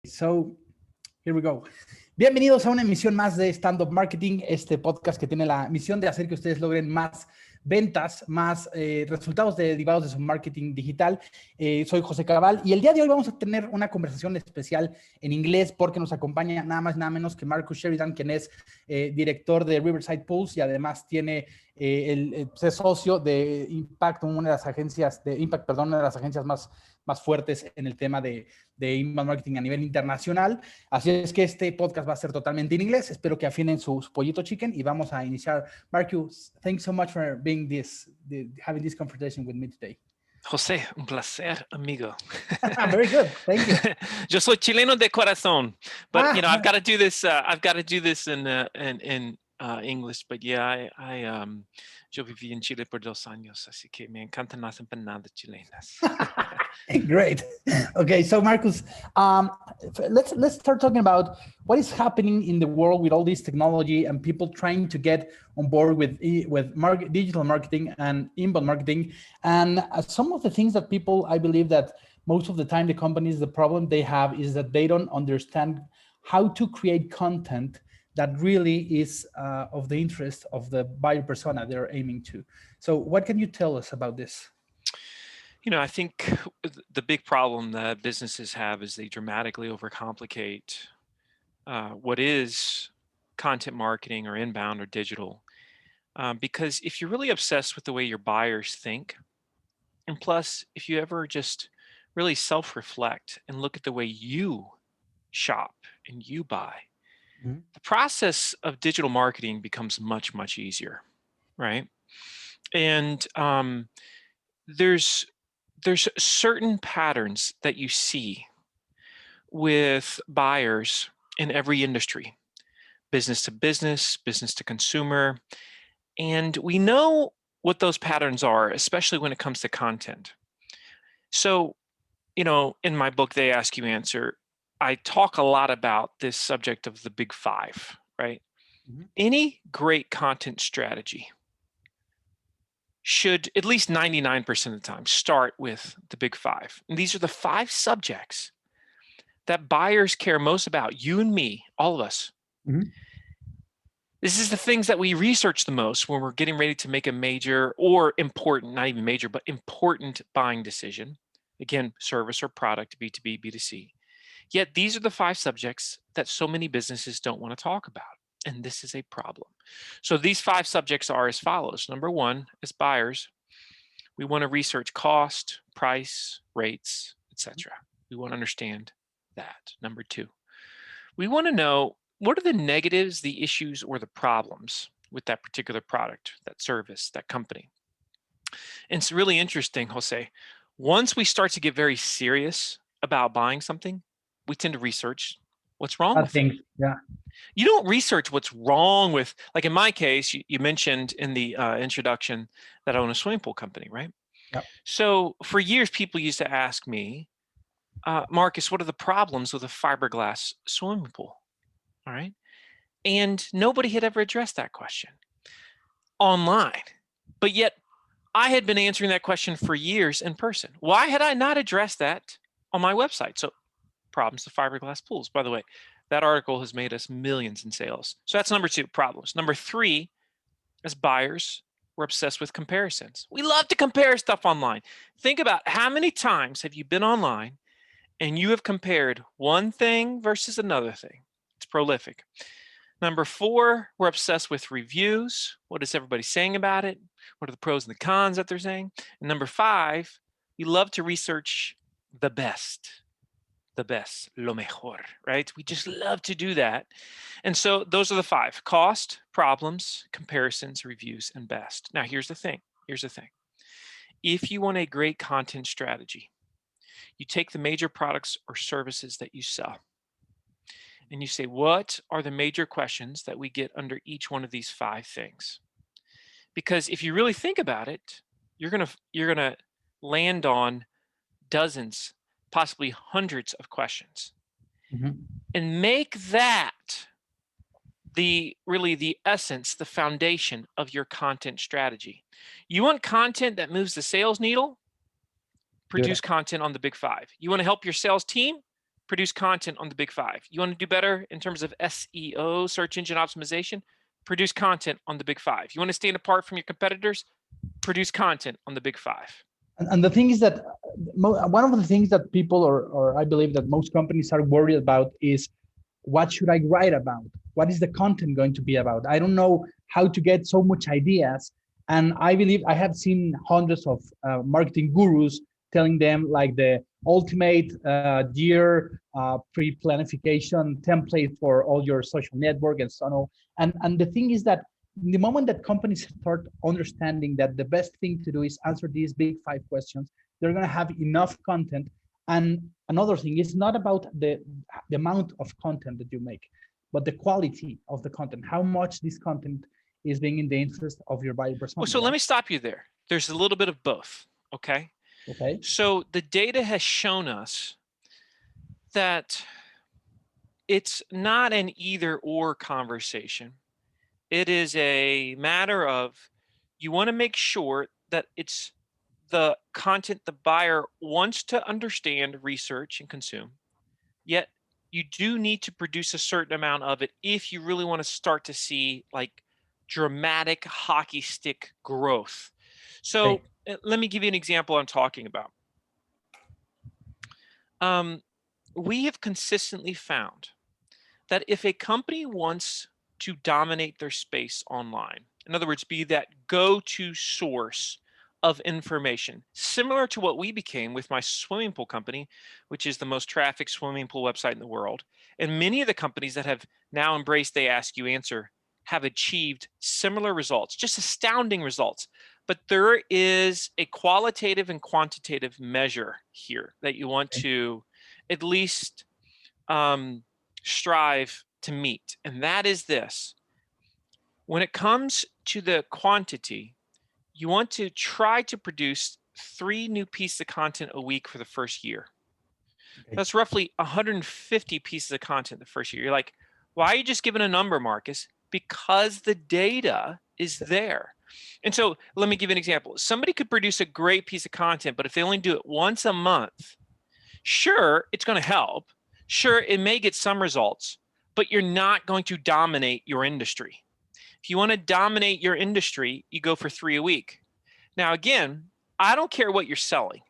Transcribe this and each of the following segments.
So, here we go. Bienvenidos a una emisión más de Stand Up Marketing, este podcast que tiene la misión de hacer que ustedes logren más ventas, más resultados derivados de su marketing digital. Soy José Cabal y el día de hoy vamos a tener una conversación especial en inglés porque nos acompaña nada más nada menos que Marcus Sheridan, quien es director de Riverside Pulse y además tiene es socio de Impact, una de las agencias una de las agencias más fuertes en el tema de inbound marketing a nivel internacional. Así es que este podcast va a ser totalmente en inglés. Espero que afinen su pollito chicken y vamos a iniciar. Marcus, thanks so much for having this conversation with me today. José, un placer, amigo. Very good, thank you. Yo soy chileno de corazón, but you know I've got to do this. I've got to do this in English. But yeah, yo viví en Chile por 2 años, así que me encantan las empanadas chilenas. Great. Okay, so Marcus, let's start talking about what is happening in the world with all this technology and people trying to get on board with digital marketing and inbound marketing. And some of the things that people, I believe that most of the time the companies, the problem they have is that they don't understand how to create content that really is of the interest of the buyer persona they're aiming to. So what can you tell us about this? You know, I think the big problem that businesses have is they dramatically overcomplicate what is content marketing or inbound or digital. Because if you're really obsessed with the way your buyers think, and plus, if you ever just really self-reflect and look at the way you shop and you buy, the process of digital marketing becomes much, much easier, right? And there's certain patterns that you see with buyers in every industry, business to business, business to consumer. And we know what those patterns are, especially when it comes to content. So, you know, in my book, They Ask You Answer, I talk a lot about this subject of the big 5, right? Any great content strategy should, at least 99% of the time, start with the big 5. And these are the 5 subjects that buyers care most about, you and me, all of us. This is the things that we research the most when we're getting ready to make a major or important, not even major, but important buying decision. Again, service or product, B2B, B2C. Yet these are the 5 subjects that so many businesses don't want to talk about. And this is a problem. So these 5 subjects are as follows. Number 1, as buyers, we want to research cost, price, rates, etc. We want to understand that. Number 2, we want to know what are the negatives, the issues, or the problems with that particular product, that service, that company. And it's really interesting, Jose. Once we start to get very serious about buying something, we tend to research what's wrong with it. Yeah. You don't research what's wrong with, like in my case, you mentioned in the introduction that I own a swimming pool company, right? Yep. So for years, people used to ask me, Marcus, what are the problems with a fiberglass swimming pool? All right. And nobody had ever addressed that question online. But yet I had been answering that question for years in person. Why had I not addressed that on my website? So problems with fiberglass pools. By the way, that article has made us millions in sales. So that's number 2, problems. Number 3, as buyers, we're obsessed with comparisons. We love to compare stuff online. Think about how many times have you been online and you have compared one thing versus another thing. It's prolific. Number 4, we're obsessed with reviews. What is everybody saying about it? What are the pros and the cons that they're saying? And number 5, we love to research the best, lo mejor, right? We just love to do that. And so those are the 5: cost, problems, comparisons, reviews, and best. Now, here's the thing. If you want a great content strategy, you take the major products or services that you sell, and you say, what are the major questions that we get under each one of these 5 things? Because if you really think about it, you're gonna land on dozens, possibly hundreds of questions, and make that the essence, the foundation of your content strategy. You want content that moves the sales needle? Produce content on the big 5. You want to help your sales team? Produce content on the big 5. You want to do better in terms of SEO, search engine optimization? Produce content on the big 5. You want to stand apart from your competitors? Produce content on the big 5. And the thing is that one of the things that people, or I believe that most companies are worried about is, what should I write about? What is the content going to be about? I don't know how to get so much ideas. And I believe I have seen hundreds of marketing gurus telling them like the ultimate year pre-planification template for all your social network and so on. And the thing is that the moment that companies start understanding that the best thing to do is answer these big 5 questions, they're going to have enough content. And another thing is not about the amount of content that you make, but the quality of the content, how much this content is being in the interest of your buyer persona. Well, so let me stop you there. There's a little bit of both, okay? Okay. So the data has shown us that it's not an either or conversation. It is a matter of, you want to make sure that it's the content the buyer wants to understand, research, and consume. Yet you do need to produce a certain amount of it if you really want to start to see like dramatic hockey stick growth. So let me give you an example I'm talking about. We have consistently found that if a company wants to dominate their space online, in other words, be that go-to source of information, similar to what we became with my swimming pool company, which is the most trafficked swimming pool website in the world. And many of the companies that have now embraced They Ask You Answer have achieved similar results, just astounding results. But there is a qualitative and quantitative measure here that you want to at least strive to meet. And that is this: when it comes to the quantity, you want to try to produce 3 new pieces of content a week for the first year. Okay. That's roughly 150 pieces of content the first year. You're like, why are you just giving a number, Marcus? Because the data is there. And so let me give you an example. Somebody could produce a great piece of content, but if they only do it once a month, sure, it's going to help. Sure, it may get some results, but you're not going to dominate your industry. If you want to dominate your industry, you go for 3 a week. Now, again, I don't care what you're selling.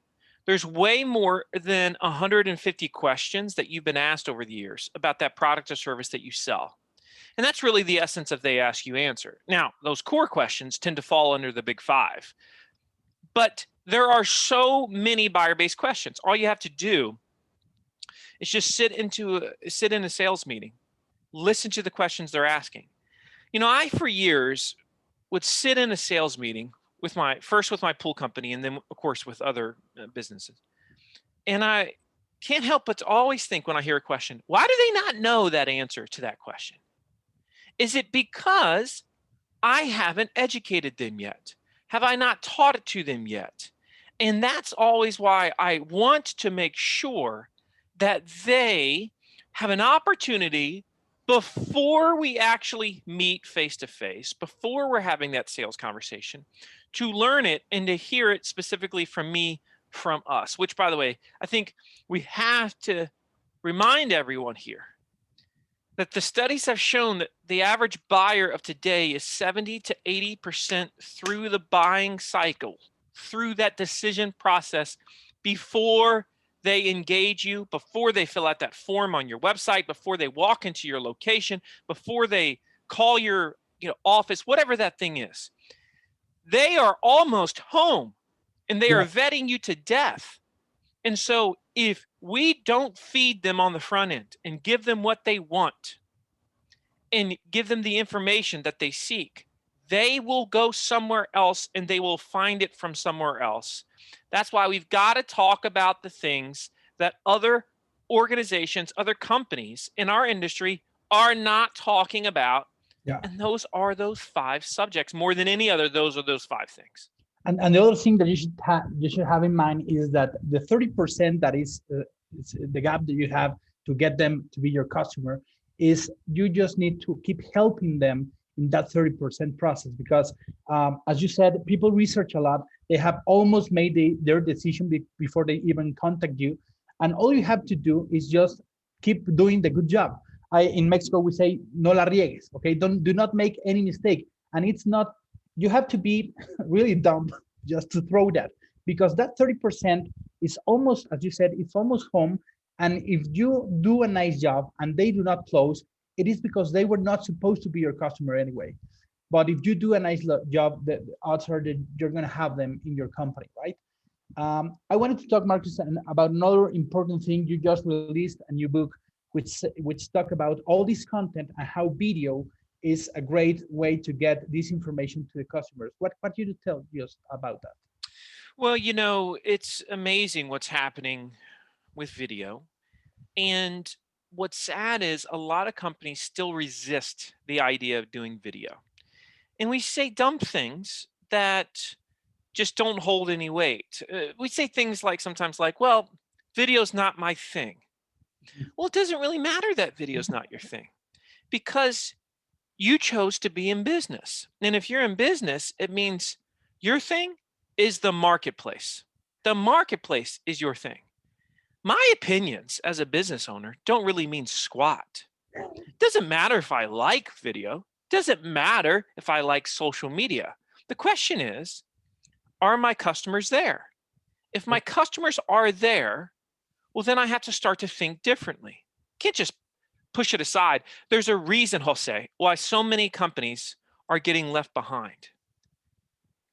There's way more than 150 questions that you've been asked over the years about that product or service that you sell. And that's really the essence of They Ask You Answer. Now, those core questions tend to fall under the big 5. But there are so many buyer-based questions. All you have to do is just sit in a sales meeting, listen to the questions they're asking. You know, I, for years, would sit in a sales meeting with first with my pool company, and then, of course, with other businesses. And I can't help but to always think when I hear a question, why do they not know that answer to that question? Is it because I haven't educated them yet? Have I not taught it to them yet? And that's always why I want to make sure that they have an opportunity before we actually meet face-to-face, before we're having that sales conversation, to learn it and to hear it specifically from me, from us, which, by the way, I think we have to remind everyone here that the studies have shown that the average buyer of today is 70 to 80% through the buying cycle, through that decision process, before they engage you, before they fill out that form on your website, before they walk into your location, before they call your office, whatever that thing is. They are almost home and they are vetting you to death. And so if we don't feed them on the front end and give them what they want and give them the information that they seek, they will go somewhere else and they will find it from somewhere else. That's why we've got to talk about the things that other organizations, other companies in our industry are not talking about. Yeah. And those are those 5 subjects. More than any other, those are those 5 things. And the other thing that you should have in mind is that the 30% that is the gap that you have to get them to be your customer is you just need to keep helping them in that 30% process, because as you said, people research a lot. They have almost made their decision before they even contact you. And all you have to do is just keep doing the good job. In Mexico, we say, no la riegues, okay? Do not make any mistake. And it's not, you have to be really dumb just to throw that, because that 30% is almost, as you said, it's almost home. And if you do a nice job and they do not close, it is because they were not supposed to be your customer anyway. But if you do a nice job, the odds are that you're going to have them in your company, right? I wanted to talk, Marcus, about another important thing. You just released a new book, which talk about all this content and how video is a great way to get this information to the customers. What do you tell us about that? Well, you know, it's amazing what's happening with video. And what's sad is a lot of companies still resist the idea of doing video. And we say dumb things that just don't hold any weight. We say things like sometimes like, well, video's not my thing. Well, it doesn't really matter that video's not your thing, because you chose to be in business. And if you're in business, it means your thing is the marketplace. The marketplace is your thing. My opinions as a business owner don't really mean squat. It doesn't matter if I like video. It doesn't matter if I like social media. The question is, are my customers there? If my customers are there, well, then I have to start to think differently. Can't just push it aside. There's a reason, Jose, why so many companies are getting left behind.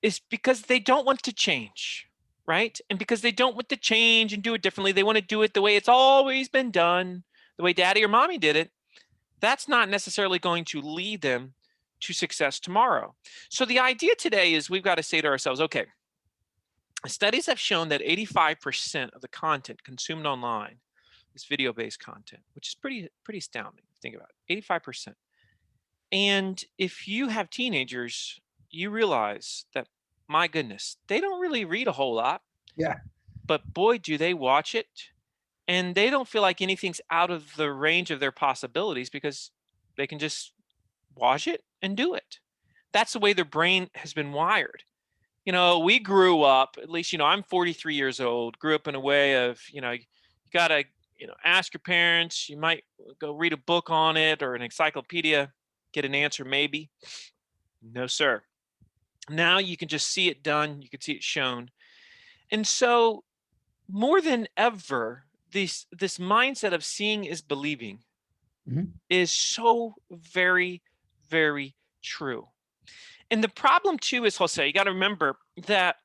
It's because they don't want to change, right? And because they don't want to change and do it differently, they want to do it the way it's always been done, the way daddy or mommy did it. That's not necessarily going to lead them to success tomorrow. So the idea today is we've got to say to ourselves, okay, studies have shown that 85% of the content consumed online is video-based content, which is pretty astounding. Think about it, 85%. And if you have teenagers, you realize that, my goodness, they don't really read a whole lot. Yeah. But boy, do they watch it. And they don't feel like anything's out of the range of their possibilities because they can just watch it and do it. That's the way their brain has been wired. You know, we grew up, at least, you know, I'm 43 years old, grew up in a way of, you know, you got to, you know, ask your parents, you might go read a book on it or an encyclopedia, get an answer maybe. No, sir. Now you can just see it done. You can see it shown. And so more than ever, this mindset of seeing is believing is so very, very true. And the problem too is, Jose, you got to remember that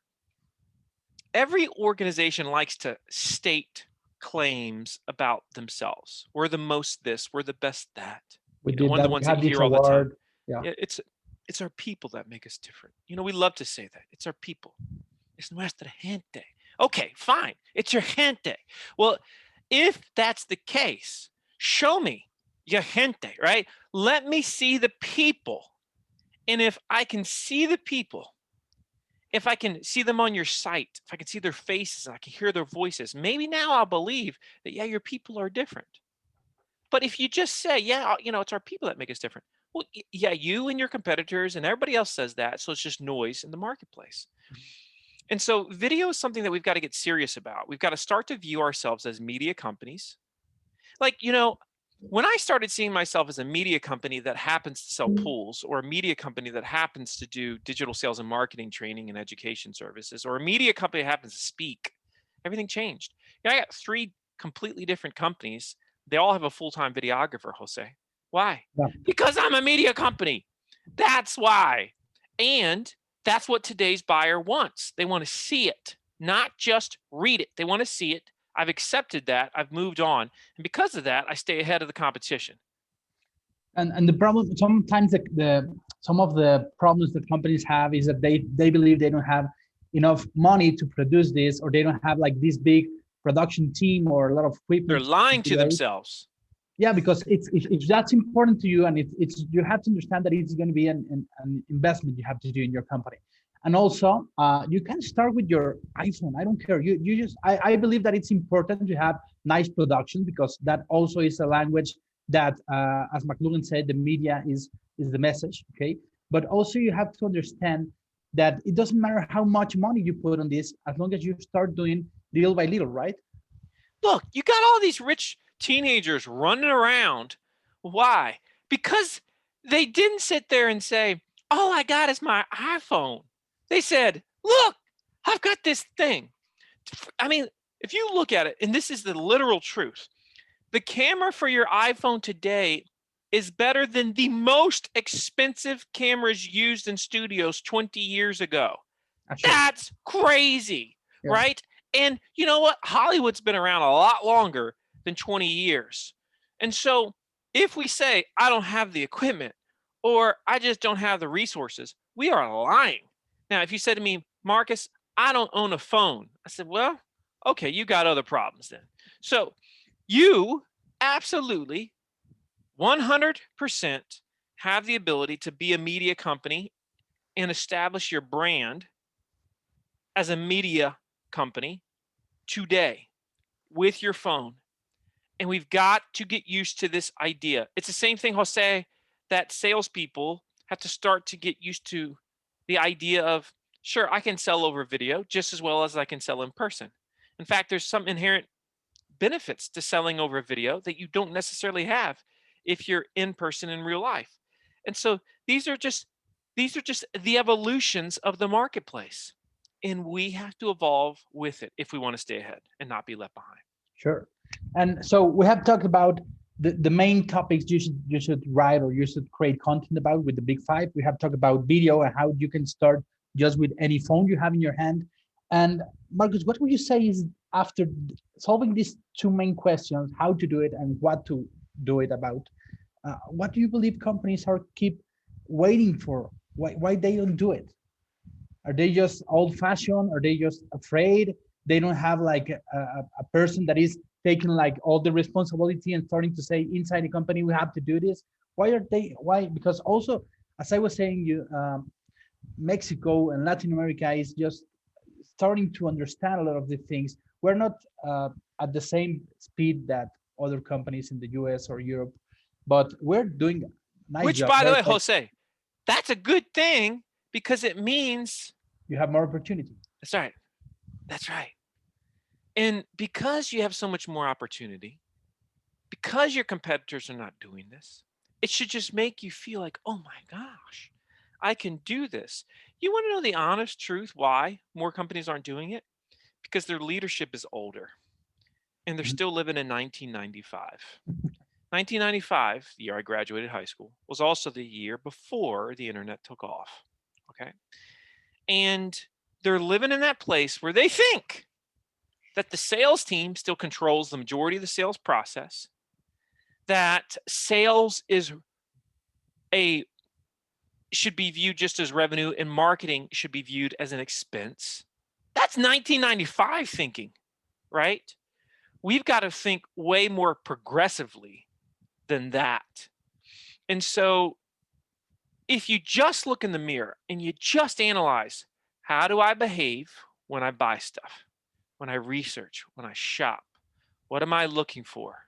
every organization likes to state claims about themselves. We're the most this, we're the best that. We One of the ones that you hear all the time. Yeah. It's our people that make us different. You know, we love to say that. It's our people. It's nuestra gente. Okay, fine. It's your gente. Well, if that's the case, show me your gente, right? Let me see the people. And if I can see the people, if I can see them on your site, if I can see their faces, and I can hear their voices, maybe now I'll believe that, yeah, your people are different. But if you just say, yeah, you know, it's our people that make us different. Well, yeah, you and your competitors and everybody else says that. So it's just noise in the marketplace. And so video is something that we've got to get serious about. We've got to start to view ourselves as media companies. Like, you know, when I started seeing myself as a media company that happens to sell pools, or a media company that happens to do digital sales and marketing training and education services, or a media company that happens to speak, everything changed. Yeah, I got 3 completely different companies. They all have a full-time videographer, Jose. Why? Yeah. Because I'm a media company. That's why. And that's what today's buyer wants. They want to see it, not just read it. They want to see it. I've accepted that. I've moved on. And because of that, I stay ahead of the competition. And the problem, sometimes some of the problems that companies have is that they believe they don't have enough money to produce this, or they don't have like this big production team or a lot of equipment. They're lying to themselves. Yeah, because if that's important to you, and it's you have to understand that it's going to be an investment you have to do in your company. And also, you can start with your iPhone. I don't care. You just I believe that it's important to have nice production, because that also is a language that, as McLuhan said, the media is the message. Okay, but also you have to understand that it doesn't matter how much money you put on this, as long as you start doing little by little, right? Look, you got all these rich teenagers running around. Why? Because they didn't sit there and say, all I got is my iPhone. They said, look, I've got this thing. I mean, if you look at it, and this is the literal truth, the camera for your iPhone today is better than the most expensive cameras used in studios 20 years ago. Actually, That's crazy, yeah. right? And you know what? Hollywood's been around a lot longer than 20 years. And so if we say, I don't have the equipment or I just don't have the resources, we are lying. Now, if you said to me, Marcus, I don't own a phone, I said, well, okay, you got other problems then. So you absolutely 100% have the ability to be a media company and establish your brand as a media company today with your phone. And we've got to get used to this idea. It's the same thing, Jose, that salespeople have to start to get used to the idea of, sure, I can sell over video just as well as I can sell in person. In fact, there's some inherent benefits to selling over video that you don't necessarily have if you're in person in real life. And so these are just the evolutions of the marketplace. And we have to evolve with it if we want to stay ahead and not be left behind. Sure. And so we have talked about the main topics you should write or you should create content about with the big five. We have talked about video and how you can start just with any phone you have in your hand. And Marcus, what would you say is after solving these two main questions, how to do it and what to do it about? What do you believe companies are keep waiting for? Why they don't do it? Are they just old-fashioned? Are they just afraid? They don't have like a person that is taking like all the responsibility and starting to say inside the company we have to do this. Why are they? Why? Because also, as I was saying, Mexico and Latin America is just starting to understand a lot of the things. We're not at the same speed that other companies in the US or Europe, but we're doing a nice Which, job. by the way, Like, Jose, that's a good thing because it means you have more opportunity. that's right. That's right. And because you have so much more opportunity, because your competitors are not doing this, it should just make you feel like, oh my gosh, I can do this. You want to know the honest truth why more companies aren't doing it? Because their leadership is older and they're still living in 1995. 1995, the year I graduated high school, was also the year before the internet took off. Okay. And they're living in that place where they think that the sales team still controls the majority of the sales process, that sales should be viewed just as revenue and marketing should be viewed as an expense. That's 1995 thinking, right? We've got to think way more progressively than that. And so if you just look in the mirror and you just analyze, how do I behave when I buy stuff, when I research, when I shop? What am I looking for?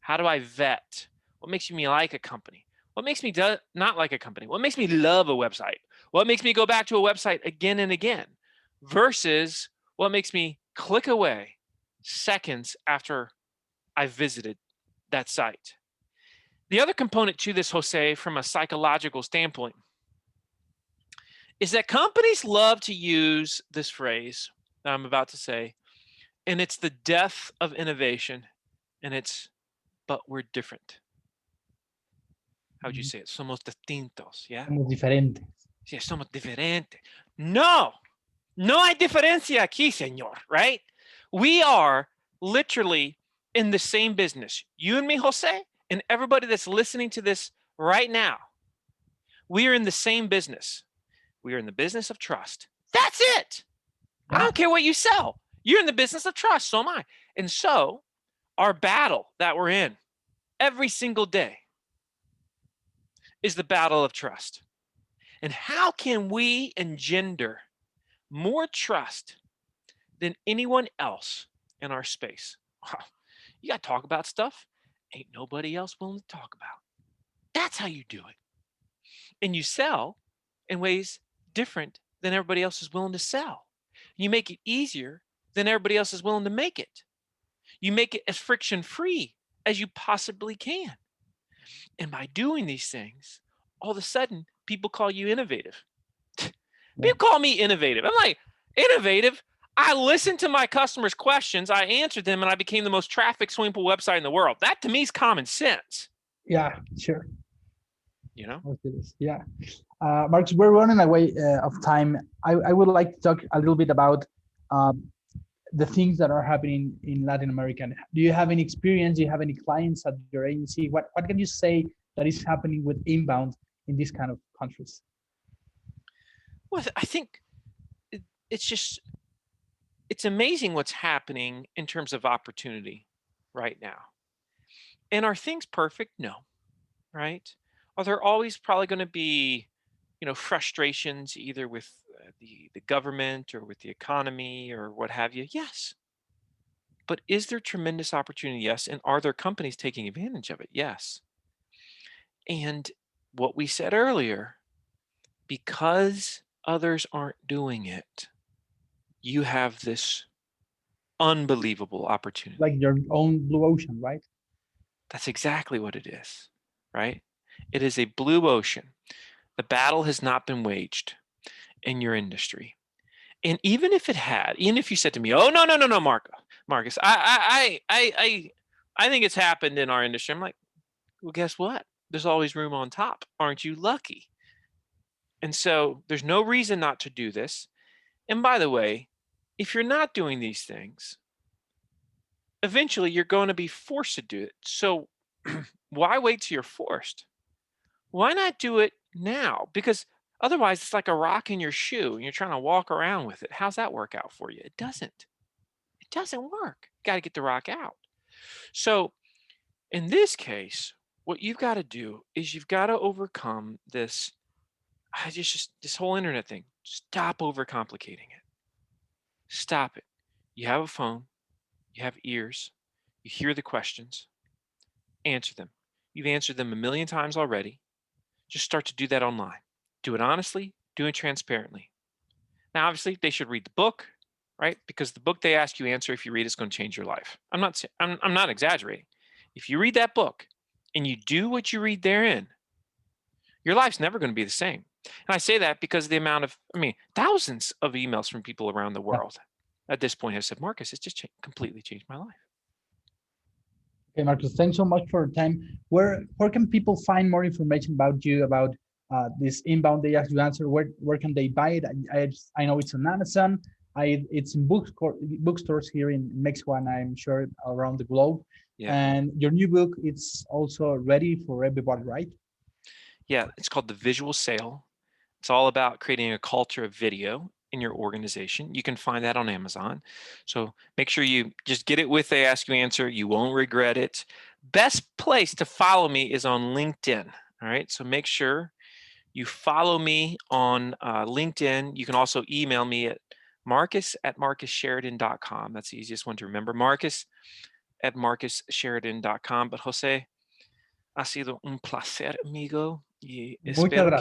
How do I vet? What makes me like a company? What makes me not like a company? What makes me love a website? What makes me go back to a website again and again? Versus what makes me click away seconds after I visited that site. The other component to this, Jose, from a psychological standpoint, is that companies love to use this phrase that I'm about to say, and it's the death of innovation, and it's, but we're different. How would you say it? Somos distintos, yeah? Somos diferentes. Sí, somos diferentes. No hay diferencia aquí, señor, right? We are literally in the same business. You and me, Jose, and everybody that's listening to this right now, we are in the same business. We are in the business of trust. That's it. I don't care what you sell. You're in the business of trust, so am I. And so our battle that we're in every single day is the battle of trust. And how can we engender more trust than anyone else in our space? Wow. You got to talk about stuff ain't nobody else willing to talk about. That's how you do it. And you sell in ways different than everybody else is willing to sell. You make it easier than everybody else is willing to make it. You make it as friction-free as you possibly can. And by doing these things, all of a sudden, people call you innovative. People call me innovative. I'm like, innovative? I listened to my customers' questions, I answered them, and I became the most trafficked swimming pool website in the world. That to me is common sense. Yeah, sure. You know? Yeah. Marcus, we're running away of time. I would like to talk a little bit about the things that are happening in Latin America. Do you have any experience? Do you have any clients at your agency? What can you say that is happening with inbound in these kind of countries? Well, I think it's amazing what's happening in terms of opportunity right now. And are things perfect? No, right? Are there always probably going to be, frustrations either with the government or with the economy or what have you? Yes. But is there tremendous opportunity? Yes. And are there companies taking advantage of it? Yes. And what we said earlier, because others aren't doing it, you have this unbelievable opportunity. Like your own blue ocean, right? That's exactly what it is, right? It is a blue ocean. The battle has not been waged in your industry. And even if it had, even if you said to me, "Oh, no, Marcus, I think it's happened in our industry." I'm like, well, guess what? There's always room on top. Aren't you lucky? And so there's no reason not to do this. And by the way, if you're not doing these things, eventually you're going to be forced to do it. So why wait till you're forced? Why not do it now? Because otherwise it's like a rock in your shoe and you're trying to walk around with it. How's that work out for you? It doesn't. It doesn't work. You got to get the rock out. So in this case, what you've got to do is you've got to overcome this, just this whole internet thing. Stop overcomplicating it. Stop it. You have a phone, you have ears, you hear the questions, answer them. You've answered them a million times already. Just start to do that online. Do it honestly, do it transparently. Now, obviously, they should read the book, right? Because the book they ask you answer, if you read, it's going to change your life. I'm not exaggerating. If you read that book and you do what you read therein, your life's never going to be the same. And I say that because the amount of, thousands of emails from people around the world at this point have said, Marcus, it's just completely changed my life. Okay, Marcus, thanks so much for your time. Where can people find more information about you, about this inbound they ask you answer? Where can they buy it? I know it's on Amazon. It's in bookstores here in Mexico, and I'm sure around the globe. Yeah. And your new book, it's also ready for everybody, right? Yeah, it's called The Visual Sale. It's all about creating a culture of video in your organization. You can find that on Amazon. So make sure you just get it with They Ask You Answer. You won't regret it. Best place to follow me is on LinkedIn. All right. So make sure you follow me on LinkedIn. You can also email me at marcus@marcussheridan.com. That's the easiest one to remember. Marcus@marcussheridan.com. But Jose, ha sido un placer, amigo. Y espero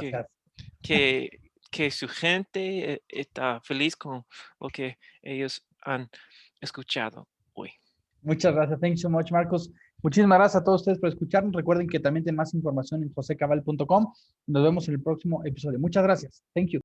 que su gente está feliz con lo que ellos han escuchado hoy. Muchas gracias. Thank you so much, Marcos. Muchísimas gracias a todos ustedes por escucharnos. Recuerden que también tienen más información en josecabal.com. Nos vemos en el próximo episodio. Muchas gracias. Thank you.